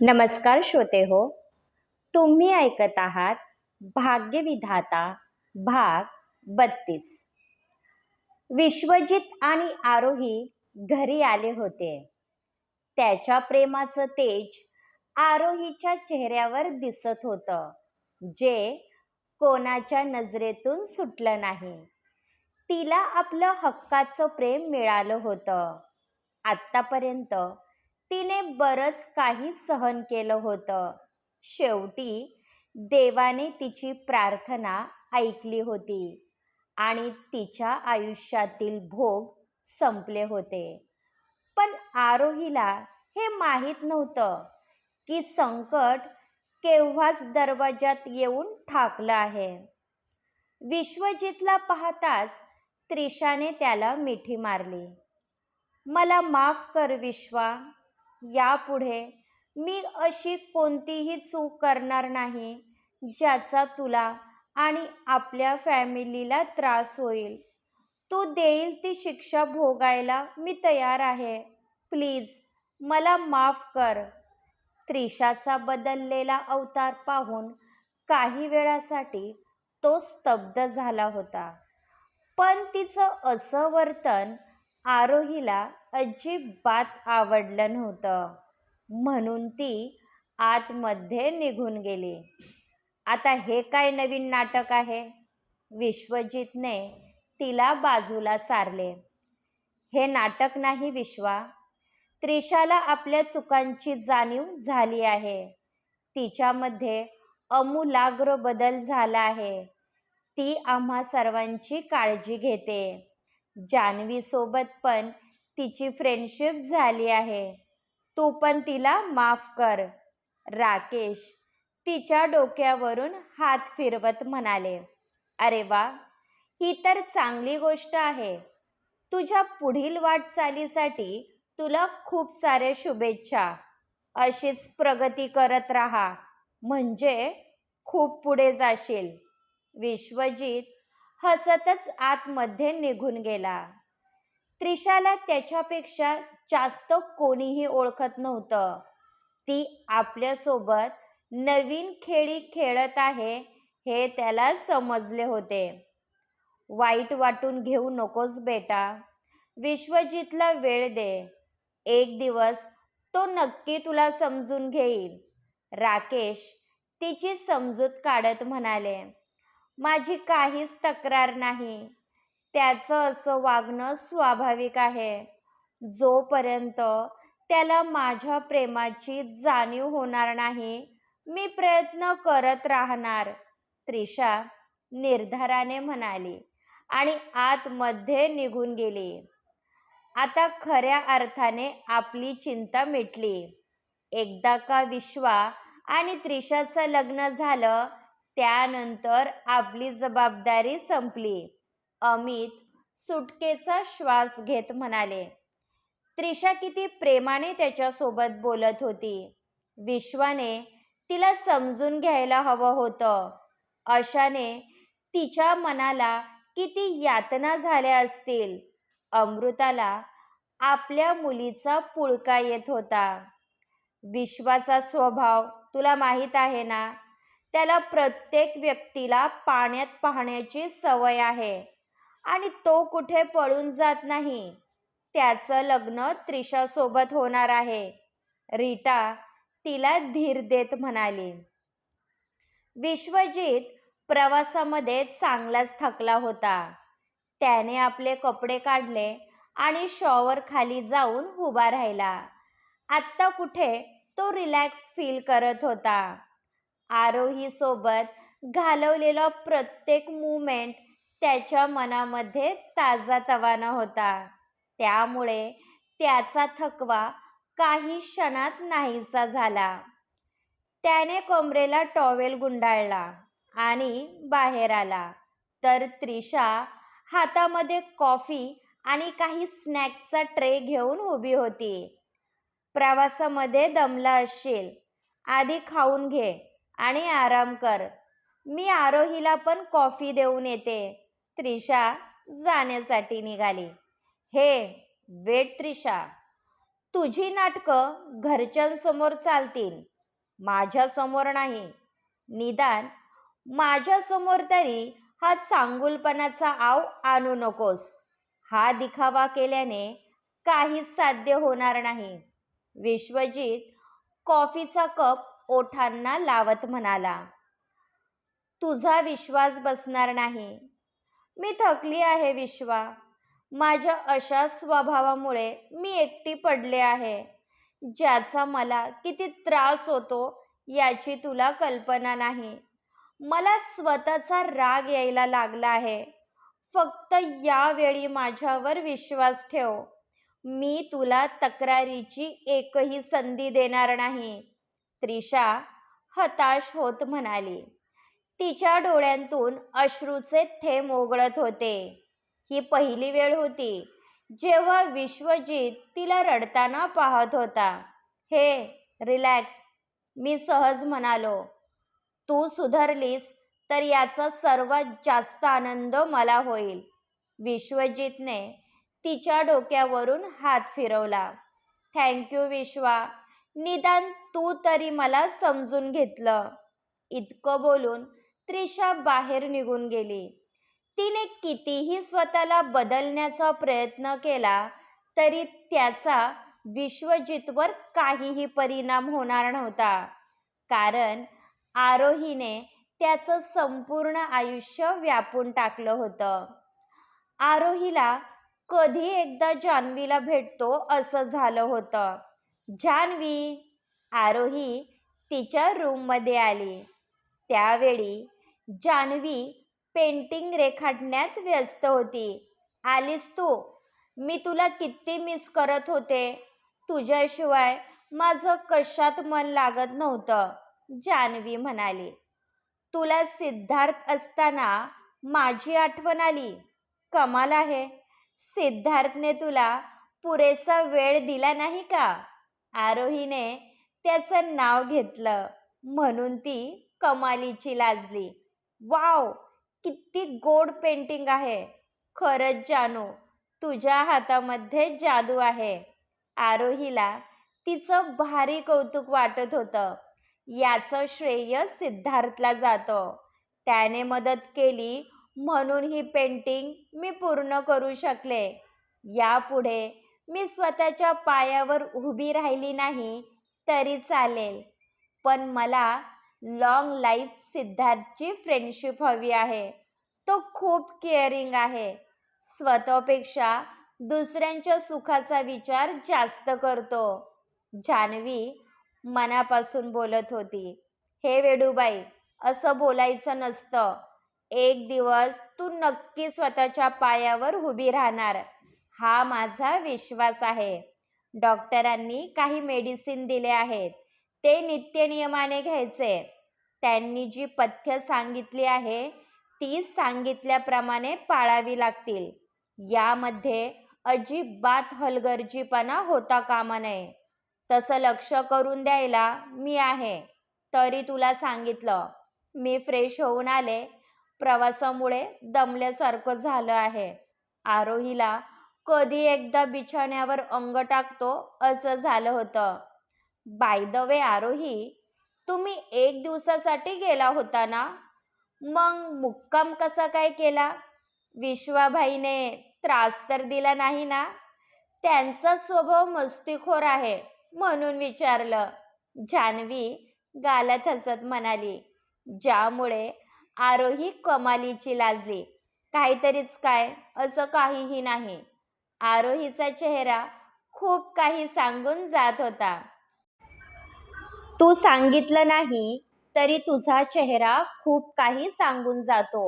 नमस्कार श्रोते हो, तुम्ही ऐकत आहात भाग्यविधाता भाग 32. विश्वजित आणि आरोही घरी आले होते. त्याच्या प्रेमाचं तेज आरोहीच्या चेहऱ्यावर दिसत होतं, जे कोणाच्या नजरेतून सुटलं नाही. तिला आपलं हक्काचं प्रेम मिळालं होतं. आत्तापर्यंत तिने बरंच काही सहन केलं होतं. शेवटी देवाने तिची प्रार्थना ऐकली होती आणि तिच्या आयुष्यातील भोग संपले होते. पण आरोहीला हे माहीत नव्हतं की संकट केव्हाच दरवाजात येऊन ठाकलं आहे. विश्वजितला पाहताच त्रिशाने त्याला मिठी मारली. मला माफ कर विश्वा, यापुढे मी अशी कोणतीही चूक करणार नाही ज्याचा तुला आणि आपल्या फॅमिलीला त्रास होईल. तू देईल ती शिक्षा भोगायला मी तयार आहे. प्लीज मला माफ कर. त्रिशाचा बदललेला अवतार पाहून काही वेळासाठी तो स्तब्ध झाला होता. पण तिचं असं वर्तन आरोहीला अजिबात आवडलं नव्हतं. म्हणून ती आतमध्ये निघून गेली. आता हे काय नवीन नाटक आहे? विश्वजितने तिला बाजूला सारले. हे नाटक नाही विश्वा. त्रिशाला आपल्या चुकांची जाणीव झाली आहे. तिच्यामध्ये आमूलाग्र बदल झाला आहे. ती आम्हा सर्वांची काळजी घेते. जान्हवीसोबत पण तिची फ्रेंडशिप झाली आहे. तू पण तिला माफ कर. राकेश तिच्या डोक्यावरून हात फिरवत म्हणाले. अरे वा, ही तर चांगली गोष्ट आहे. तुझ्या पुढील वाटचालीसाठी तुला खूप साऱ्या शुभेच्छा. अशीच प्रगती करत राहा, म्हणजे खूप पुढे जाशील. विश्वजित हसतच आतमध्ये निघून गेला. त्रिशाला त्याच्यापेक्षा जास्त कोणीही ओळखत नव्हतं. ती आपल्यासोबत नवीन खेळी खेळत आहे हे त्याला समजले होते. वाईट वाटून घेऊ नकोस बेटा. विश्वजितला वेळ दे. एक दिवस तो नक्की तुला समजून घेईल. राकेश तिची समजूत काढत म्हणाले. माझी काहीच तक्रार नाही. त्याचं असं वागणं स्वाभाविक आहे. जोपर्यंत त्याला माझ्या प्रेमाची जाणीव होणार नाही, मी प्रयत्न करत राहणार, त्रिशा निर्धाराने म्हणाली आणि आतमध्ये निघून गेली. आता खऱ्या अर्थाने आपली चिंता मिटली. एकदा का विश्वा आणि त्रिशाचं लग्न झालं, त्यानंतर आपली जबाबदारी संपली. अमित सुटकेचा श्वास घेत म्हणाले. त्रिशा किती प्रेमाने त्याच्यासोबत बोलत होती. विश्वाने तिला समजून घ्यायला हवं होतं. अशाने तिच्या मनाला किती यातना झाल्या असतील. अमृताला आपल्या मुलीचा पुळका येत होता. विश्वाचा स्वभाव तुला माहीत आहे ना. त्याला प्रत्येक व्यक्तीला पाण्यात पाहण्याची सवय आहे आणि तो कुठे पळून जात नाही. त्याचं लग्न त्रिशासोबत होणार आहे, रीटा तिला धीर देत म्हणाली. विश्वजित प्रवासामध्ये चांगलाच थकला होता. त्याने आपले कपडे काढले आणि शॉवर खाली जाऊन उभा राहिला. आत्ता कुठे तो रिलॅक्स फील करत होता. आरोही सोबत घालवलेला प्रत्येक मुमेंट त्याच्या मनामध्ये ताजातवाना होता. त्यामुळे त्याचा थकवा काही क्षणात नाहीसा झाला. त्याने कमरेला टॉवेल गुंडाळला आणि बाहेर आला, तर त्रिशा हातामध्ये कॉफी आणि काही स्नॅक्सचा ट्रे घेऊन उभी होती. प्रवासामध्ये दमला असशील, आधी खाऊन घे आणि आराम कर. मी आरोहीला पण कॉफी देऊन येते. त्रिशा जाण्यासाठी निघाली. हे वेट त्रिशा, तुझी नाटकं घरच्यांसमोर चालतील, माझ्यासमोर नाही. निदान माझ्यासमोर तरी हा चांगुलपणाचा आव आणू नकोस. हा दिखावा केल्याने काहीच साध्य होणार नाही. विश्वजित कॉफीचा कप ओठांना लावत म्हणाला. तुझा विश्वास बसणार नाही. मी थकली आहे विश्वा. माझ्या अशा स्वभावामुळे मी एकटी पडले आहे. ज्याचा मला किती त्रास होतो याची तुला कल्पना नाही. मला स्वतःचा राग यायला लागला आहे. फक्त यावेळी माझ्यावर विश्वास ठेव. मी तुला तक्रारीची एकही संधी देणार नाही. त्रिशा हताश होत म्हणाली. तिच्या डोळ्यांतून अश्रूचे थेंब ओघळत होते. ही पहिली वेळ होती जेव्हा विश्वजित तिला रडताना पाहत होता. हे रिलॅक्स, मी सहज म्हणालो. तू सुधारलीस तर याचा सर्वात जास्त आनंद मला होईल. विश्वजितने तिच्या डोक्यावरून हात फिरवला. थँक्यू विश्वा. निदान तू तरी मला समजून घेतलं. इतकं बोलून त्रिशा बाहेर निघून गेली. तिने कितीही स्वतःला बदलण्याचा प्रयत्न केला तरी त्याचा विश्वजितवर काहीही परिणाम होणार नव्हता. कारण आरोहीने त्याचं संपूर्ण आयुष्य व्यापून टाकलं होतं. आरोहीला कधी एकदा जान्हवीला भेटतो असं झालं होतं. जान्हवी. आरोही तिच्या रूममध्ये आली. त्यावेळी जान्हवी पेंटिंग रेखाटण्यात व्यस्त होती. आलीस तू? मी तुला किती मिस करत होते. तुझ्याशिवाय माझं कशात मन लागत नव्हतं, जान्हवी म्हणाली. तुला सिद्धार्थ असताना माझी आठवण आली. कमाल आहे. सिद्धार्थने तुला पुरेसा वेळ दिला नाही का? आरोहीने त्याचं नाव घेतलं म्हणून ती कमालीची लाजली. वाव, किती गोड पेंटिंग आहे. खरंच जानू, तुझ्या हातामध्ये जादू आहे. आरोहीला तिचं भारी कौतुक वाटत होतं. याचं श्रेय सिद्धार्थला जातं. त्याने मदत केली म्हणून ही पेंटिंग मी पूर्ण करू शकले. यापुढे मी स्वतःच्या पायावर उभी राहिली नाही तरी चालेल, पण मला लॉंग लाईफ सिद्धार्थची फ्रेंडशिप हवी आहे. तो खूप केअरिंग आहे. स्वतःपेक्षा दुसऱ्यांच्या सुखाचा विचार जास्त करतो. जान्हवी मनापासून बोलत होती. हे वेडूबाई, असं बोलायचं नसतं. एक दिवस तू नक्की स्वतःच्या पायावर उभी राहणार, हा माझा विश्वास आहे. डॉक्टरांनी काही मेडिसिन दिले आहेत, ते नित्यनियमाने घ्यायचे. त्यांनी जी पथ्य सांगितली आहे ती सांगितल्याप्रमाणे पाळावी लागतील. यामध्ये अजिबात हलगर्जीपणा होता कामा नये. तसं लक्ष करून द्यायला मी आहे. तरी तुला सांगितलं. मी फ्रेश होऊन आले. प्रवासामुळे दमल्यासारखं झालं आहे. आरोहीला कधी एकदा बिछाण्यावर अंग टाकतो असं झालं होतं. बाय द वे आरोही, तुम्ही 1 दिवसासाठी गेला होता ना? मग मुक्काम कसा काय केला? विश्वाभाईने त्रास तर दिला नाही ना? त्यांचा स्वभाव मस्तीखोर आहे म्हणून विचारलं, जान्हवी गालात हसत म्हणाली. ज्यामुळे आरोही कमालीची लाजली. काहीतरीच काय, असं काहीही नाही. आरोहीचा चेहरा खूप काही सांगून जात होता. तू सांगितलं नाही तरी तुझा चेहरा खूप काही सांगून जातो.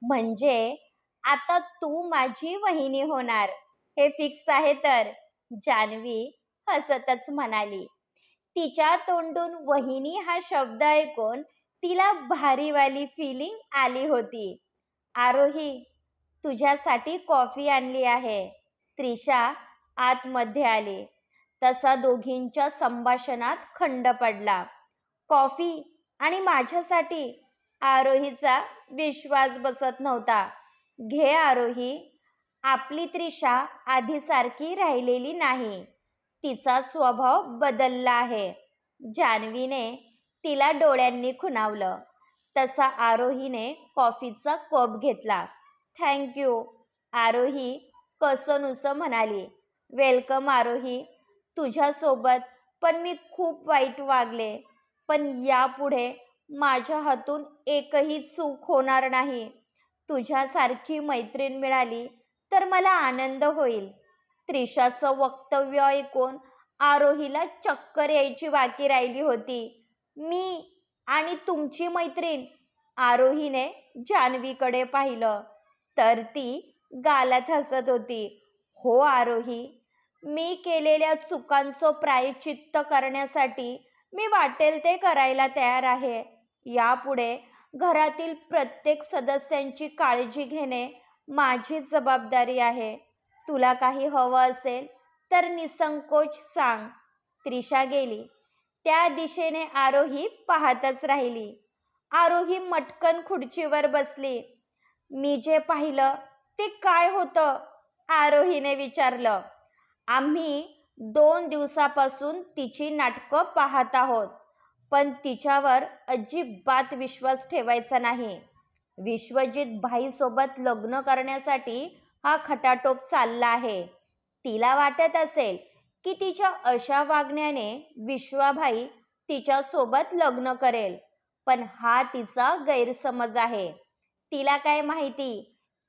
म्हणजे आता तू माझी वहिनी होणार, हे फिक्स आहे तर, जान्हवी हसतच म्हणाली. तिच्या तोंडून वहिनी हा शब्द ऐकून तिला भारीवाली फिलिंग आली होती. आरोही, तुझ्यासाठी कॉफी आणली आहे. त्रिशा आतमध्ये आली. तसा दोघींच्या संभाषणात खंड पडला. कॉफी आणि माझ्यासाठी? आरोहीचा विश्वास बसत नव्हता. घे आरोही. आपली त्रिशा आधीसारखी राहिलेली नाही. तिचा स्वभाव बदलला आहे. जान्हवीने तिला डोळ्यांनी खुणावलं. तसा आरोहीने कॉफीचा कप घेतला. थँक्यू, आरोही कसंनुसं म्हणाली. वेलकम आरोही, तुझ्यासोबत पण मी खूप वाईट वागले, पण यापुढे माझ्या हातून एकही चूक होणार नाही. तुझ्यासारखी मैत्रीण मिळाली तर मला आनंद होईल. त्रिशाचं वक्तव्य ऐकून आरोहीला चक्कर यायची बाकी राहिली होती. मी आणि तुमची मैत्रीण? आरोहीने जान्हवीकडे पाहिलं तर ती गालात हसत होती. हो आरोही, मी केलेल्या चुकांचं प्रायश्चित्त करण्यासाठी मी वाटेल ते करायला तयार आहे. यापुढे घरातील प्रत्येक सदस्यांची काळजी घेणे माझी जबाबदारी आहे. तुला काही हवं असेल तर निसंकोच सांग. त्रिशा गेली. त्या दिशेने आरोही पाहतच राहिली. आरोही मटकन खुर्चीवर बसली. मी जे पाहिलं ते काय होतं? आरोहीने विचारलं. आम्ही 2 दिवसापासून तिची नाटकं पाहत आहोत, पण तिच्यावर अजिबात विश्वास ठेवायचा नाही. विश्वजित भाईसोबत लग्न करण्यासाठी हा खटाटोप चालला आहे. तिला वाटत असेल की तिच्या अशा वागण्याने विश्वाभाई तिच्यासोबत लग्न करेल, पण हा तिचा गैरसमज आहे. तिला काय माहिती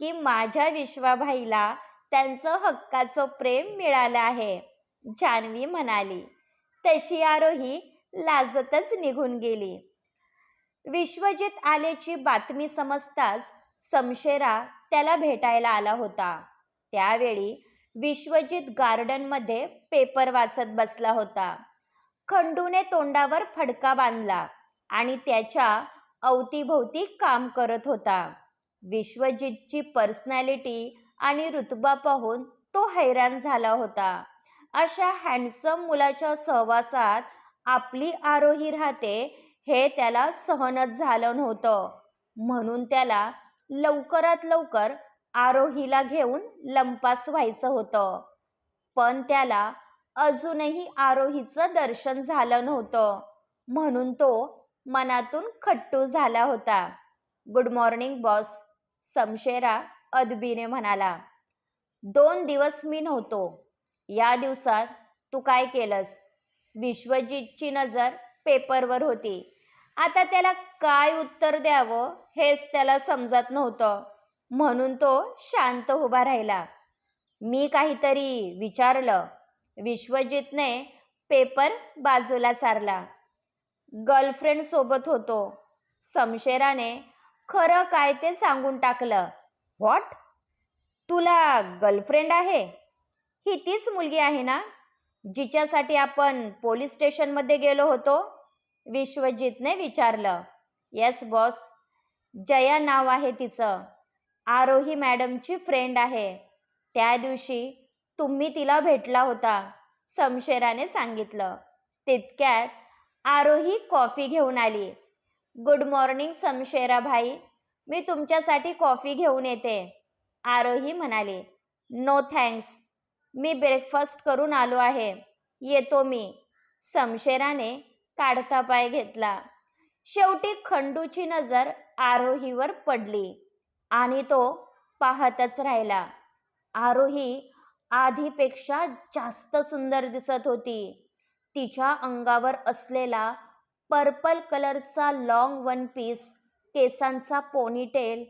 की माझ्या विश्वाभाईला त्यांचं हक्काचं प्रेम मिळालं आहे, जान्हवी म्हणाली. तशी आरोही लाजतच निघून गेली. विश्वजित आल्याची बातमी समजताच समशेरा त्याला भेटायला आला होता. त्यावेळी विश्वजित गार्डनमध्ये पेपर वाचत बसला होता. खंडूने तोंडावर फडका बांधला आणि त्याच्या अवतीभोवती काम करत होता. विश्वजितची पर्सनॅलिटी आणि रुतबा पाहून तो हैराण झाला होता. अशा हँडसम मुलाच्या सहवासात आपली आरोही राहते हे त्याला सहनच झालं नव्हतं. म्हणून त्याला लवकरात लवकर आरोहीला घेऊन लंपास व्हायचं होतं. पण त्याला अजूनही आरोहीचं दर्शन झालं नव्हतं, म्हणून तो मनातून खट्टू झाला होता. गुड मॉर्निंग बॉस, समशेरा अदबीने म्हणाला. 2 दिवस मी नव्हतो. या दिवसात तू काय केलंस? विश्वजितची नजर पेपरवर होती. आता त्याला काय उत्तर द्यावं हेच त्याला समजत नव्हतं, म्हणून तो शांत उभा राहिला. मी काहीतरी विचारलं. विश्वजितने पेपर बाजूला सारला. गर्लफ्रेंड सोबत होतो. समशेराने खरं काय ते सांगून टाकलं. व्हॉट? तुला गर्लफ्रेंड आहे? ही तीच मुलगी आहे ना जिच्यासाठी आपण पोलीस स्टेशनमध्ये गेलो होतो? विश्वजितने विचारलं. येस बॉस, जया नाव आहे तिचं. आरोही मॅडमची फ्रेंड आहे. त्या दिवशी तुम्ही तिला भेटला होता, समशेराने सांगितलं. तितक्यात आरोही कॉफी घेऊन आली. गुड मॉर्निंग समशेरा भाई, मी तुमच्यासाठी कॉफी घेऊन येते, आरोही म्हणाली. नो थँक्स, मी ब्रेकफास्ट करून आलो आहे, येतो मी, समशेराने काढता पाय घेतला. शेवटी खंडूची नजर आरोहीवर पडली आणि तो पाहतच राहिला. आरोही आधीपेक्षा जास्त सुंदर दिसत होती. तिच्या अंगावर असलेला पर्पल कलरचा लॉंग वन पीस, केसांचा पोनीटेल,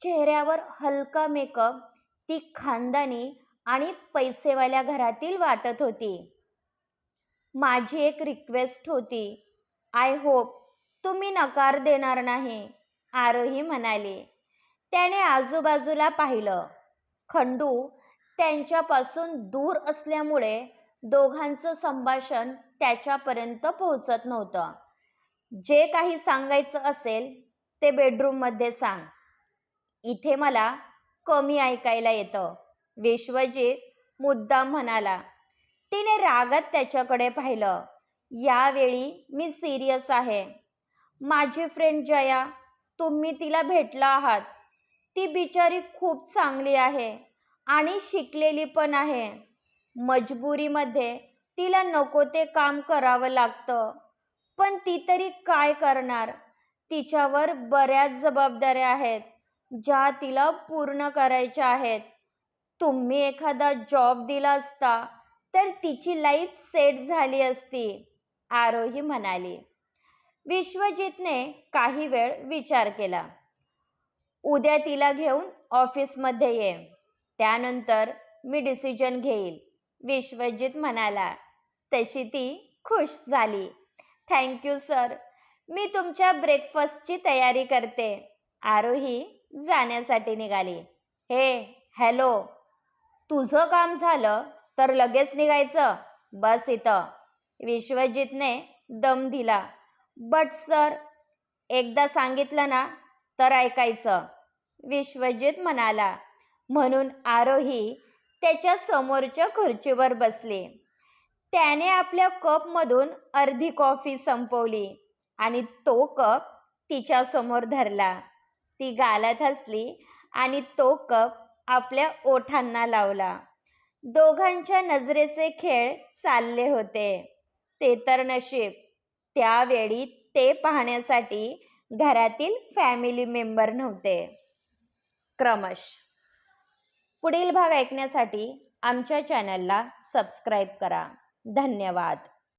चेहऱ्यावर हलका मेकअप, ती खानदानी आणि पैसेवाल्या घरातील वाटत होती. माझी एक रिक्वेस्ट होती. आय होप तुम्ही नकार देणार नाही, आरोही म्हणाली. त्याने आजूबाजूला पाहिलं. खंडू त्यांच्यापासून दूर असल्यामुळे दोघांचं संभाषण त्याच्यापर्यंत पोहोचत नव्हतं. जे काही सांगायचं असेल ते बेडरूममध्ये सांग. इथे मला कमी ऐकायला येतं, विश्वजित मुद्दाम म्हणाला. तिने रागात त्याच्याकडे पाहिलं. यावेळी मी सिरियस आहे. माझी फ्रेंड जया, तुम्ही तिला भेटला आहात. ती बिचारी खूप चांगली आहे आणि शिकलेली पण आहे. मजबुरीमध्ये तिला नको ते काम करावं लागतं. पण ती तरी काय करणार? तिच्यावर बऱ्याच जबाबदाऱ्या आहेत ज्या तिला पूर्ण करायच्या आहेत. तुम्ही एखादा जॉब दिला असता तर तिची लाईफ सेट झाली असती, आरोही म्हणाली. विश्वजितने काही वेळ विचार केला. उद्या तिला घेऊन ऑफिसमध्ये ये, त्यानंतर मी डिसिजन घेईल, विश्वजित म्हणाला. तशी ती खुश झाली. थँक्यू सर, मी तुमच्या ब्रेकफास्टची तयारी करते. आरोही जाण्यासाठी निघाली. हे हॅलो, तुझं काम झालं तर लगेच निघायचं, बस इथं, विश्वजितने दम दिला. बट सर, एकदा सांगितलं ना तर ऐकायचं, विश्वजित म्हणाला. म्हणून आरोही त्याच्या समोरच्या खुर्चीवर बसली. त्याने आपल्या कपमधून अर्धी कॉफी संपवली आणि तो कप तिच्या समोर धरला. ती गालात हसली आणि तो कप आपल्या ओठांना लावला. दोघांच्या नजरेचे खेळ चालले होते. ते तर नशीब, त्यावेळी ते पाहण्यासाठी घरातील फॅमिली मेंबर नव्हते. क्रमश. पुढील भाग ऐकण्यासाठी आमच्या चॅनलला सबस्क्राईब करा. धन्यवाद.